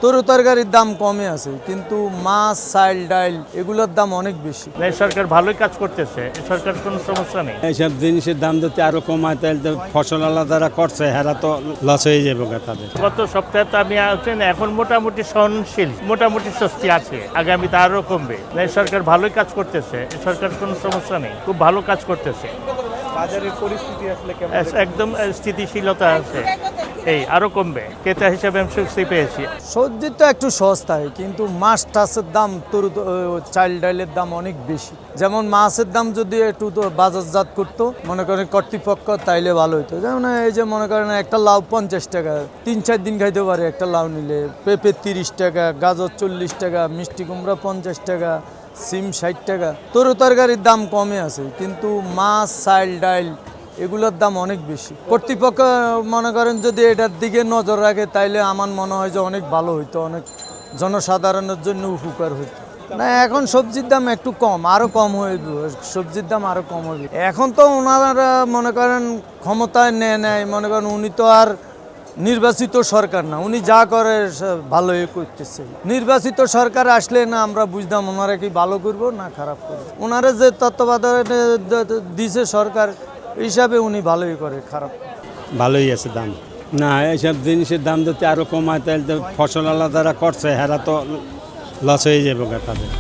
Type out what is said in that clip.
তরু তরকারির দাম কমে আছে, কিন্তু মাছ, চাল, ডাল এগুলোর দাম অনেক বেশি। এই সরকার ভালোই কাজ করতেছে, এই সরকার কোনো সমস্যা নেই। এইসব জিনিসের দাম যদি আরো কমায় তাহলে তো ফসল আলাদারা করছে হেরা তো লস হয়ে যাবে তাদের। গত সপ্তাহে তো আমি আছেন, এখন মোটামুটি সহনশীল, মোটামুটি স্বস্তি আছে, আগামীতে আরো কমবে। এই সরকার ভালোই কাজ করতেছে, এই সরকার কোনো সমস্যা নেই, খুব ভালো কাজ করতেছে। বাজারের পরিস্থিতি আসলে কেমন? একদম স্থিতিশীলতা আছে, এই আরো কমবে। ক্রেতা হিসেবে আমি স্বস্তি পেয়েছি। সবজি তো একটু সস্তায়, কিন্তু মাছ টাছের দাম, চাল ডালের দাম অনেক বেশি। যেমন মাছের দাম যদি একটু তো বাজারজাত করতো মনে করেন কর্তৃপক্ষ, তাইলে ভালো হতো। যেমন এই যে মনে করেন একটা লাউ 50 টাকা, 3-4 দিন খাইতে পারে একটা লাউ নিলে। পেঁপে 30 টাকা, গাজর 40 টাকা, মিষ্টি কুমড়া 50 টাকা, সিম 60 টাকা। তরু তরকারির দাম কমে আছে, কিন্তু মাছ, চাল, ডাল এগুলোর দাম অনেক বেশি। কর্তৃপক্ষ মনে করেন যদি এটার দিকে নজর রাখে, তাইলে আমার মনে হয় যে অনেক ভালো হইতো, অনেক জনসাধারণের জন্য উপকার হইতো। না, এখন সবজির দাম একটু কম, আরো কম হইবে, সবজির দাম আরো কম হইবে। এখন তো ওনারা মনে করেন ক্ষমতায় নেয়, মনে করেন উনি তো আর নির্বাচিত সরকার না, উনি যা করে ভালোই করতেছে। নির্বাচিত সরকার আসলে না আমরা বুঝতাম ওনারা কি ভালো করবো না খারাপ করবো। ওনারা যে তত্ত্বাবধানে দিছে সরকার হিসাবে উনি ভালোই করে, খারাপ ভালোই আছে দাম। না, এইসব জিনিসের দাম যদি আরো কমায় তাহলে তো ফসল আলাদারা করছে হেরা তো লস হয়ে যাবে তাদের।